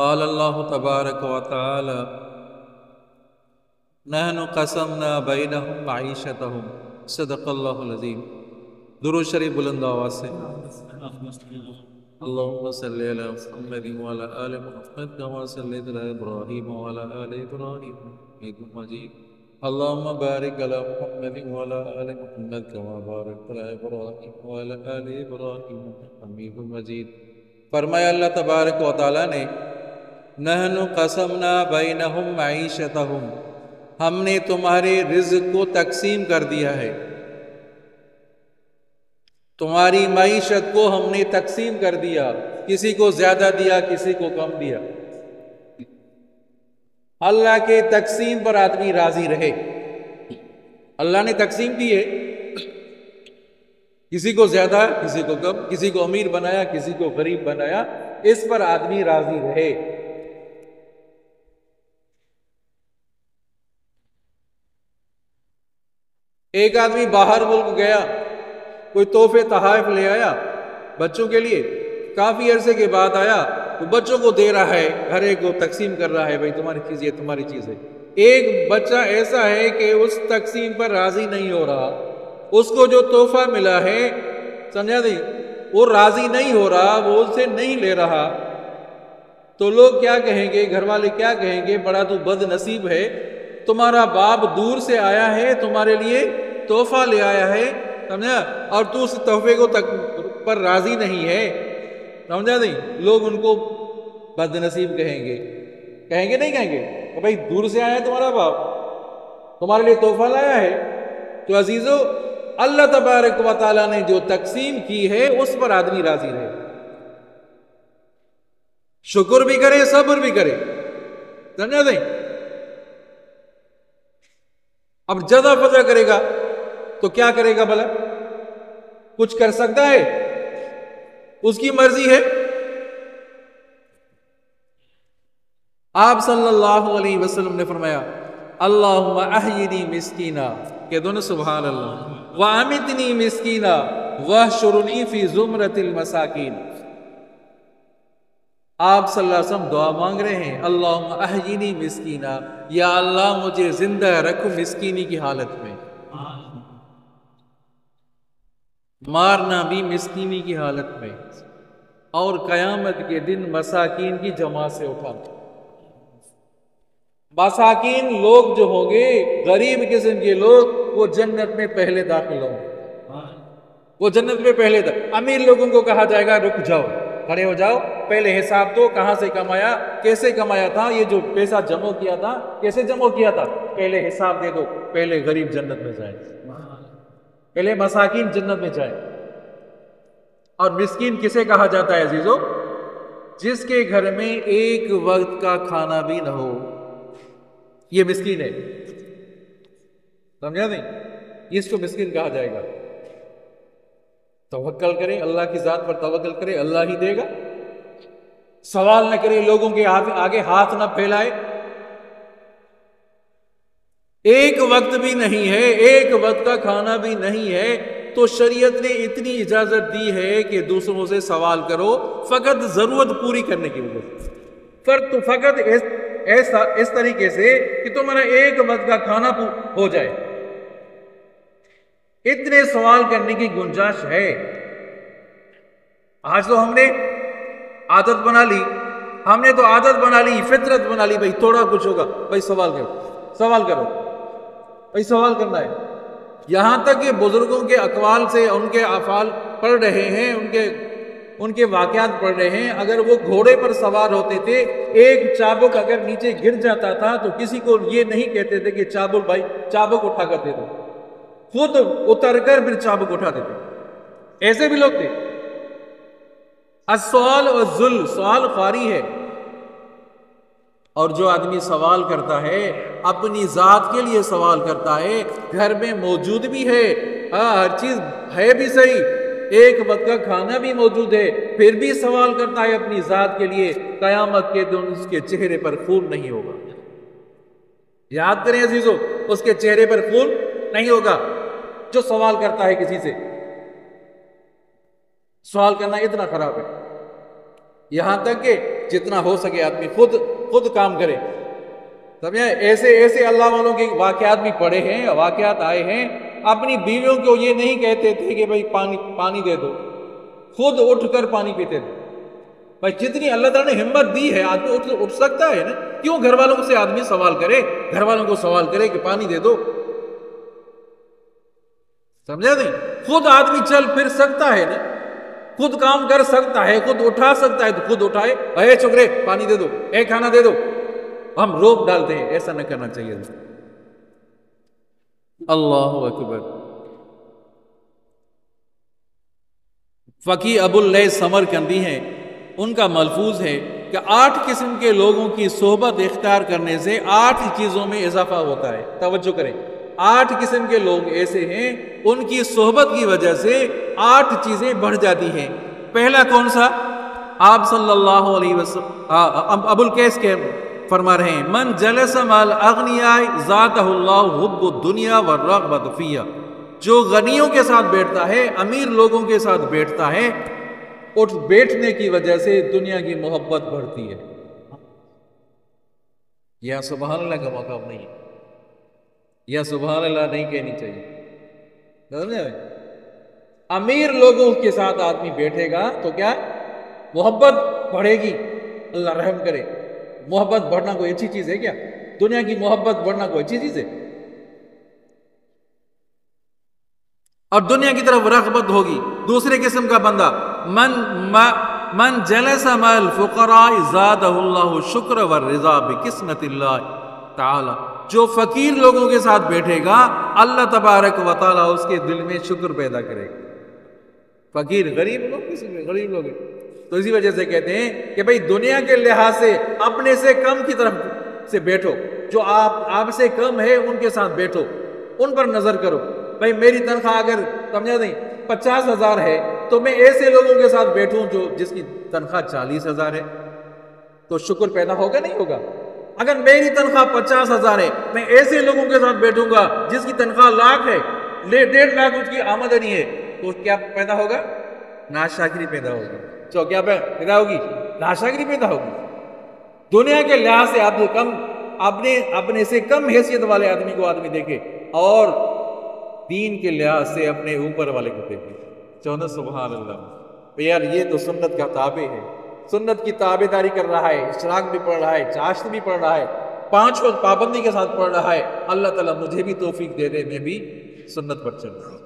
قال اللہ تبارک و تعالی نحن قسمنا بینہم معیشتہم صدق اللہ العظیم۔ درود شریف بلند آواز سے اللہم صلی علی محمد وعلی آل محمد کما صلیت علی ابراہیم وعلی آل ابراہیم حمید مجید۔ اللہم بارک علی محمد وعلی آل محمد کما بارکت علی ابراہیم وعلی آل ابراہیم حمید مجید۔ فرمایا اللہ تبارک و تعالی نے نحن قسمنا بینہم معیشتہم، ہم نے تمہارے رزق کو تقسیم کر دیا ہے، تمہاری معیشت کو ہم نے تقسیم کر دیا، کسی کو زیادہ دیا کسی کو کم دیا۔ اللہ کے تقسیم پر آدمی راضی رہے، اللہ نے تقسیم کی ہے، کسی کو زیادہ کسی کو کم، کسی کو امیر بنایا کسی کو غریب بنایا، اس پر آدمی راضی رہے۔ ایک آدمی باہر ملک گیا، کوئی تحفے تحائف لے آیا بچوں کے لیے، کافی عرصے کے بعد آیا تو بچوں کو دے رہا ہے، ہر ایک کو تقسیم کر رہا ہے، بھائی تمہاری چیز یہ تمہاری چیز ہے۔ ایک بچہ ایسا ہے کہ اس تقسیم پر راضی نہیں ہو رہا، اس کو جو تحفہ ملا ہے سمجھا نہیں، وہ راضی نہیں ہو رہا، وہ اسے نہیں لے رہا، تو لوگ کیا کہیں گے، گھر والے کیا کہیں گے، بڑا تو بد نصیب ہے، تمہارا باپ دور سے آیا ہے، تمہارے لیے تحفہ لے آیا ہے، سمجھا، اور تو اس تحفے کو پر راضی نہیں ہے، سمجھا نہیں، لوگ ان کو بد نصیب کہیں گے نہیں کہیں گے کہ بھائی دور سے آیا ہے تمہارا باپ، تمہارے لیے تحفہ لایا ہے۔ تو عزیزو، اللہ تبارک و تعالیٰ نے جو تقسیم کی ہے اس پر آدمی راضی رہے، شکر بھی کرے صبر بھی کرے، سمجھا نہیں۔ اب جزا فضا کرے گا تو کیا کرے گا بھلا، کچھ کر سکتا ہے، اس کی مرضی ہے۔ آپ صلی اللہ علیہ وسلم نے فرمایا اللہم احیینی مسکینا، کہ دونوں سبحان اللہ، وامتنی مسکینا واحشرنی فی زمرۃ المساکین۔ آپ صلی اللہ علیہ وسلم دعا مانگ رہے ہیں اللہم احیینی مسکینا، یا اللہ مجھے زندہ رکھ مسکینی کی حالت میں، مارنا بھی مسکینی کی حالت میں، اور قیامت کے دن مساکین کی جماعت سے اٹھانا۔ مساکین لوگ جو ہوں گے، غریب قسم کے لوگ، وہ جنت میں پہلے داخل ہوں گے، وہ جنت میں پہلے امیر لوگوں کو کہا جائے گا رک جاؤ، کھڑے ہو جاؤ، پہلے حساب دو، کہاں سے کمایا، کیسے کمایا تھا، یہ جو پیسہ جمع کیا تھا کیسے جمع کیا تھا، پہلے حساب دے دو، پہلے غریب جنت میں جائیں، پہلے مساکین جنت میں جائیں۔ اور مسکین کسے کہا جاتا ہے عزیزو؟ جس کے گھر میں ایک وقت کا کھانا بھی نہ ہو، یہ مسکین ہے، سمجھا نہیں، اس کو مسکین کہا جائے گا۔ توکل کرے، اللہ کی ذات پر توکل کرے، اللہ ہی دے گا، سوال نہ کرے، لوگوں کے آگے ہاتھ نہ پھیلائے۔ ایک وقت بھی نہیں ہے، ایک وقت کا کھانا بھی نہیں ہے، تو شریعت نے اتنی اجازت دی ہے کہ دوسروں سے سوال کرو، فقط ضرورت پوری کرنے کی وجہ سے، فقط اس طریقے سے کہ تمہارا ایک وقت کا کھانا ہو جائے، اتنے سوال کرنے کی گنجائش ہے۔ آج تو ہم نے عادت بنا لی، فطرت بنا لی، بھائی تھوڑا کچھ ہوگا، بھائی سوال کرو، بھائی سوال کرنا ہے۔ یہاں تک کہ بزرگوں کے اقوال سے ان کے افعال پڑھ رہے ہیں، ان کے واقعات پڑھ رہے ہیں، اگر وہ گھوڑے پر سوار ہوتے تھے، ایک چابک اگر نیچے گر جاتا تھا تو کسی کو یہ نہیں کہتے تھے کہ چابک بھائی چابک اٹھا کر دے دو، خود اتر کر پھر چابک اٹھا دیتے، ایسے بھی لوگ تھے۔ السؤال والذل، سوال خواری ہے، اور جو آدمی سوال کرتا ہے اپنی ذات کے لیے سوال کرتا ہے، گھر میں موجود بھی ہے، ہر چیز ہے بھی صحیح، ایک وقت کا کھانا بھی موجود ہے، پھر بھی سوال کرتا ہے اپنی ذات کے لیے، قیامت کے دن اس کے چہرے پر خون نہیں ہوگا۔ یاد کریں عزیزو، اس کے چہرے پر خون نہیں ہوگا جو سوال کرتا ہے کسی سے۔ سوال کرنا اتنا خراب ہے، یہاں تک کہ جتنا ہو سکے آدمی خود کام کرے. سمجھے؟ ایسے اللہ والوں کے واقعات بھی پڑے ہیں، واقعات آئے ہیں. اپنی بیویوں کو یہ نہیں کہتے تھے کہ بھائی پانی دے دو، خود اٹھ کر پانی پیتے تھے. بھائی جتنی اللہ تعالیٰ نے ہمت دی ہے آدمی اٹھ سکتا ہے نا. کیوں گھر والوں سے آدمی سوال کرے، گھر والوں کو سوال کرے کہ پانی دے دو؟ سمجھا نہیں؟ خود آدمی چل پھر سکتا ہے نا، خود کام کر سکتا ہے، خود اٹھا سکتا ہے تو خود اٹھائے. اے چھوکرے پانی دے دو، اے کھانا دے دو. ہم روک ڈالتے ہیں، ایسا نہ کرنا چاہیے. اللہ اکبر. فقی ابو اللیث سمرقندی ہیں، ان کا ملفوظ ہے کہ 8 قسم کے لوگوں کی صحبت اختیار کرنے سے 8 چیزوں میں اضافہ ہوتا ہے. توجہ کریں، 8 قسم کے لوگ ایسے ہیں ان کی صحبت کی وجہ سے 8 چیزیں بڑھ جاتی ہیں. پہلا کون سا؟ آپ صلی اللہ علیہ وسلم ابو القیس کے فرما رہے ہیں، من جلس مع الاغنیاء ذاتہ اللہ حب الدنیا والرغبۃ فیہا. جو غنیوں کے ساتھ بیٹھتا ہے، امیر لوگوں کے ساتھ بیٹھتا ہے، اٹھ بیٹھنے کی وجہ سے دنیا کی محبت بڑھتی ہے. یا سبحان اللہ کا موقع نہیں ہے، یا سبحان اللہ نہیں کہنی چاہیے. امیر لوگوں کے ساتھ آدمی بیٹھے گا تو کیا محبت بڑھے گی. اللہ رحم کرے. محبت بڑھنا کوئی اچھی چیز ہے کیا؟ دنیا کی محبت بڑھنا کوئی اچھی چیز ہے؟ اور دنیا کی طرف رغبت ہوگی. دوسرے قسم کا بندہ، من جلس مع الفقراء زادہ اللہ شکر والرضا بقسمت اللہ تعالی. جو فقیر لوگوں کے ساتھ بیٹھے گا اللہ تبارک و تعالی اس کے دل میں شکر پیدا کرے گا. فقیر غریب لوگ، کسی میں غریب لوگ ہیں. تو اسی وجہ سے کہتے ہیں کہ بھئی دنیا کے لحاظ سے اپنے سے کم کی طرف سے بیٹھو. جو آپ سے کم ہے ان کے ساتھ بیٹھو، ان پر نظر کرو. بھئی میری تنخواہ اگر سمجھا نہیں 50,000 ہے تو میں ایسے لوگوں کے ساتھ بیٹھوں جس کی تنخواہ 40,000 ہے، تو شکر پیدا ہوگا نہیں ہوگا؟ اگر میری تنخواہ 50,000 ہے، میں ایسے لوگوں کے ساتھ بیٹھوں گا جس کی تنخواہ 1,00,000 ہے، 1.5 لاکھ اس کی آمدنی ہے، تو کیا پیدا ہوگا؟ ناشکری پیدا ہوگی. تو کیا پیدا ہوگی؟ ناشکری پیدا ہوگی. دنیا کے لحاظ سے آپ کم اپنے سے کم حیثیت والے آدمی کو آدمی دیکھے، اور دین کے لحاظ سے اپنے اوپر والے کو دیکھے. چونا سبحان اللہ. یار یہ تو سنت کا تابع ہے، سنت کی تابع داری کر رہا ہے، اشراق بھی پڑھ رہا ہے، چاشت بھی پڑھ رہا ہے، 5 وقت پابندی کے ساتھ پڑھ رہا ہے. اللہ تعالیٰ مجھے بھی توفیق دے دے، میں بھی سنت پر چل رہا ہوں.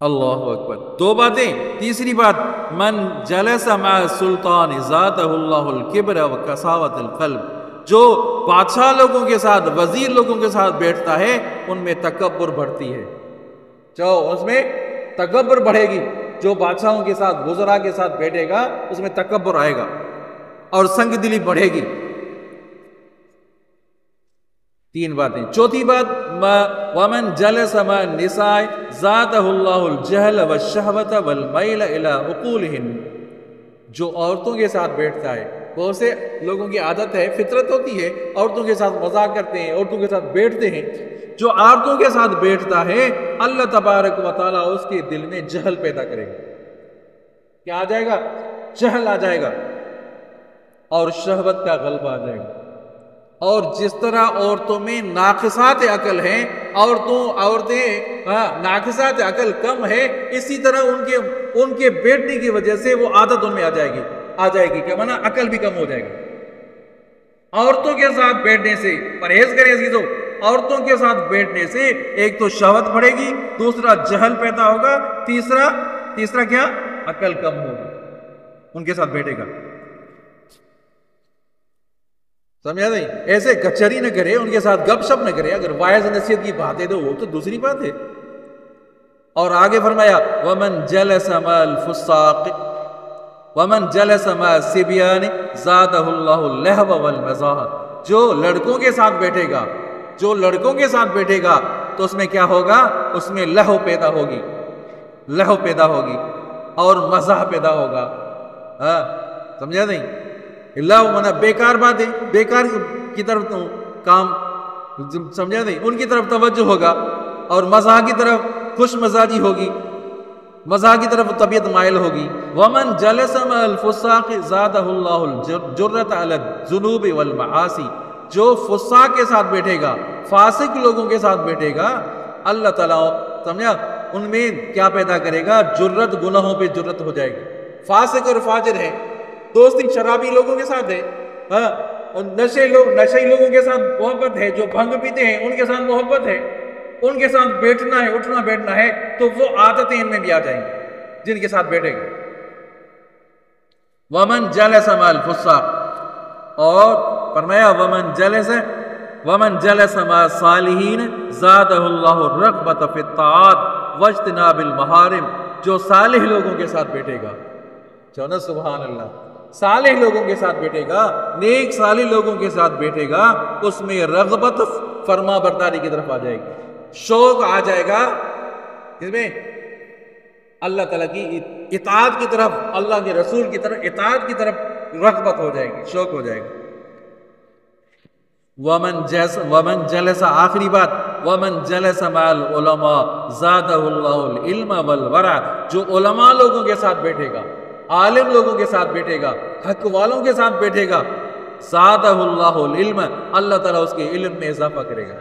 اللہ اکبر. 2 باتیں. تیسری بات، من جلس مع السلطان زادہ اللہ الکبر وکساوۃ القلب. جو بادشاہ لوگوں کے ساتھ، وزیر لوگوں کے ساتھ بیٹھتا ہے ان میں تکبر بڑھتی ہے. اس میں تکبر بڑھے گی. جو بادشاہوں کے ساتھ، وزراء کے ساتھ بیٹھے گا اس میں تکبر آئے گا اور سنگ دلی بڑھے گی. 3 باتیں. چوتھی بات، ومن جلس مع النساء زادہ اللہ الجہل والشہوۃ والمیل الی عقولہن. جو عورتوں کے ساتھ بیٹھتا ہے، بہت سے لوگوں کی عادت ہے، فطرت ہوتی ہے، عورتوں کے ساتھ مذاق کرتے ہیں، عورتوں کے ساتھ بیٹھتے ہیں. جو عورتوں کے ساتھ بیٹھتا ہے اللہ تبارک و تعالیٰ اس کے دل میں جہل پیدا کرے گا. کیا آ جائے گا؟ جہل آ جائے گا اور شہوت کا غلبہ آ جائے گا. اور جس طرح عورتوں میں ناقصات عقل ہیں، عورتیں ناقصات عقل کم ہے، اسی طرح ان کے بیٹھنے کی وجہ سے وہ عادت ان میں آ جائے گی کہ مانا عقل بھی کم ہو جائے گا. عورتوں کے ساتھ بیٹھنے سے پرہیز کریں عزیزو. عورتوں کے ساتھ بیٹھنے سے ایک تو شہوت بڑھے گی، دوسرا جہل پیدا ہوگا، تیسرا کیا؟ عقل کم ہوگی. ان کے ساتھ بیٹھے گا، سمجھا نہیں؟ ایسے کچہری نہ کرے، ان کے ساتھ گپ شپ نہ کرے. اگر واعظ نصیحت کی بات ہے تو وہ تو دوسری بات ہے. اور آگے فرمایا، ومن جلس مع الفساق ومن جلس مع الصبیان زادہ اللہ اللہو والمزاح. جو لڑکوں کے ساتھ بیٹھے گا تو اس میں کیا ہوگا؟ اس میں لہو پیدا ہوگی اور مزاح پیدا ہوگا. سمجھا نہیں؟ اللہ منع بیکار باتیں، بیکار کی طرف کام، سمجھا نہیں؟ ان کی طرف توجہ ہوگا اور مزاح کی طرف خوش مزاجی ہوگی. مزاح کی طرف طبیعت مائل ہوگی. ومن جلس مع الفساق زادہ اللہ الجرۃ علی الذنوب والمعاصی، جو فساق کے ساتھ بیٹھے گا، فاسق لوگوں کے ساتھ بیٹھے گا، اللہ تعالیٰ سمجھا ان میں کیا پیدا کرے گا؟ جرت، گناہوں پہ جرت ہو جائے گی. فاسق اور فاجر ہے، دوستی شرابی لوگوں کے ساتھ ہے، اور نشے لوگوں کے ساتھ محبت ہے، جو بھنگ پیتے ہیں ان کے ساتھ محبت ہے، ان کے ساتھ بیٹھنا ہے، اٹھنا بیٹھنا ہے، تو وہ عادتیں ان میں بھی آ جائیں گی جن کے ساتھ بیٹھے گا. ومن جلس مع الفساق، اور فرمایا ومن جلس مع الصالحین زادہ اللہ الرغبۃ فی الطاعات واجتناب المحارم، جو صالح لوگوں کے ساتھ بیٹھے گا، چونا سبحان اللہ، صالح لوگوں کے ساتھ بیٹھے گا، نیک صالح لوگوں کے ساتھ بیٹھے گا، اس میں رغبت فرما برداری کی طرف آ جائے گی، شوق آ جائے گا، اس میں اللہ تعالیٰ کی اطاعت کی طرف، اللہ کے رسول کی طرف اطاعت کی طرف رغبت ہو جائے گی، شوق ہو جائے گا. ومن جلس، آخری بات، ومن جلس مع العلماء زادہ اللہ العلم والورع، جو علماء لوگوں کے ساتھ بیٹھے گا، عالم لوگوں کے ساتھ بیٹھے گا، حق والوں کے ساتھ بیٹھے گا، زادہ اللہ العلم، اللہ تعالیٰ اس کے علم میں اضافہ کرے گا.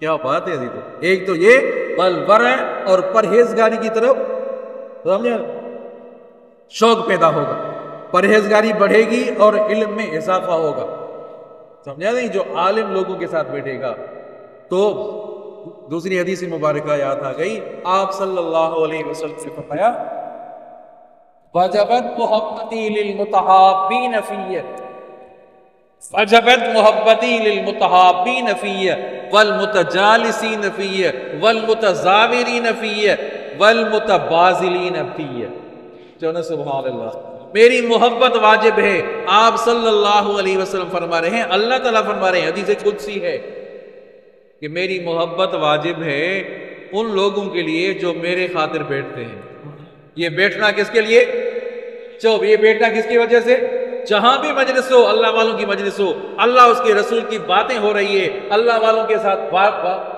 کیا بات ہے. ایک تو یہ والورع، اور پرہیزگاری کی طرف شوق پیدا ہوگا، پرہیزگاری بڑھے گی اور علم میں اضافہ ہوگا. سمجھا نہیں؟ جو عالم لوگوں کے ساتھ بیٹھے گا. تو دوسری حدیث مبارکہ یاد آ گئی، آپ صلی اللہ علیہ وسلم سے فرمایا وجبت محبتی للمتحابین فیہ، وجبت محبتی للمتحابین فیہ والمتجالسین فیہ والمتزاورین فیہ والمتبازلین فیہ. چونا سبحان اللہ، میری محبت واجب ہے. آپ صلی اللہ علیہ وسلم فرما رہے ہیں، اللہ تعالیٰ فرما رہے ہیں، حدیث قدسی ہے کہ میری محبت واجب ہے ان لوگوں کے لیے جو میرے خاطر بیٹھتے ہیں. یہ بیٹھنا کس کے لیے؟ یہ بیٹھنا کس کی وجہ سے؟ جہاں بھی مجلس ہو، اللہ والوں کی مجلس ہو، اللہ اس کے رسول کی باتیں ہو رہی ہے، اللہ والوں کے ساتھ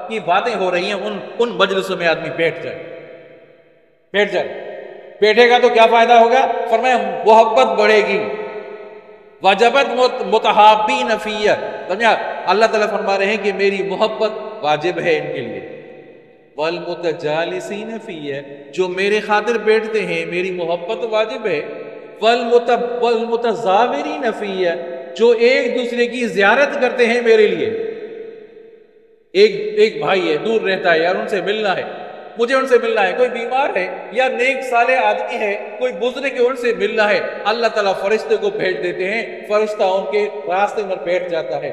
کی باتیں ہو رہی ہیں، ان مجلسوں میں آدمی بیٹھ جائے. بیٹھے گا تو کیا فائدہ ہوگا؟ فرمایا محبت بڑھے گی. وجبت متحابین فیہ، سمجھا؟ اللہ تعالیٰ فرما رہے ہیں کہ میری محبت واجب ہے ان کے لیے. والمتجالسین فیہ، جو میرے خاطر بیٹھتے ہیں میری محبت واجب ہے. والمتزاورین فیہ، جو ایک دوسرے کی زیارت کرتے ہیں میرے لیے. ایک بھائی ہے، دور رہتا ہے، یار ان سے ملنا ہے، مجھے ان سے ملنا ہے. کوئی بیمار ہے یا نیک صالح آدمی ہے، کوئی بزرگ ہے، ان سے ملنا ہے. اللہ تعالیٰ فرشتے کو بھیج دیتے ہیں، فرشتہ ان کے راستے میں بیٹھ جاتا ہے.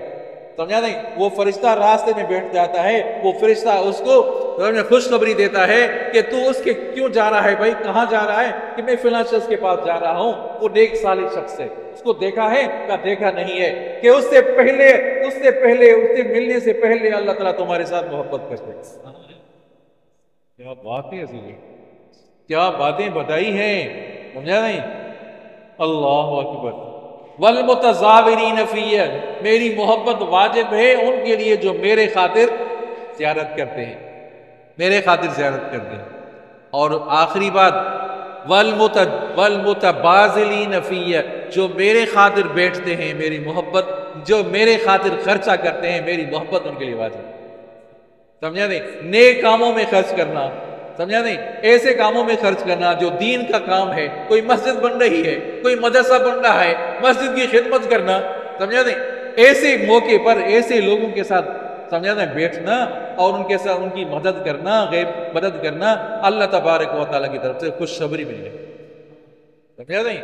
سمجھا نہیں؟ وہ فرشتہ راستے میں بیٹھ جاتا ہے، وہ فرشتہ اس کو خوشخبری دیتا ہے کہ تو اس کے کیوں جا رہا ہے بھائی، کہاں جا رہا ہے؟ کہ میں فلاں شخص کے پاس جا رہا ہوں، وہ نیک صالح شخص ہے، اس کو دیکھا ہے؟ کہا دیکھا نہیں ہے. کہ اس سے ملنے سے پہلے اللہ تعالیٰ تمہارے ساتھ محبت کرتے ہیں. کیا باتیں ہیں، کیا باتیں بتائی ہیں، سمجھا نہیں؟ اللہ اکبر. والمتزاورین فیہ، میری محبت واجب ہے ان کے لیے جو میرے خاطر زیارت کرتے ہیں، میرے خاطر زیارت کرتے ہیں. اور آخری بات، والمتبازلین فیہ، جو میرے خاطر بیٹھتے ہیں، میری محبت، جو میرے خاطر خرچہ کرتے ہیں، میری محبت ان کے لیے واجب. سمجھا نہیں؟ نیک کاموں میں خرچ کرنا، سمجھا نہیں؟ ایسے کاموں میں خرچ کرنا جو دین کا کام ہے. کوئی مسجد بن رہی ہے، کوئی مدرسہ بن رہا ہے، مسجد کی خدمت کرنا، سمجھا نہیں؟ ایسے موقع پر ایسے لوگوں کے ساتھ سمجھا نہیں بیٹھنا اور ان کے ساتھ ان کی مدد کرنا، غیب مدد کرنا، اللہ تبارک و تعالیٰ کی طرف سے خوشخبری مل جائے. سمجھا نہیں؟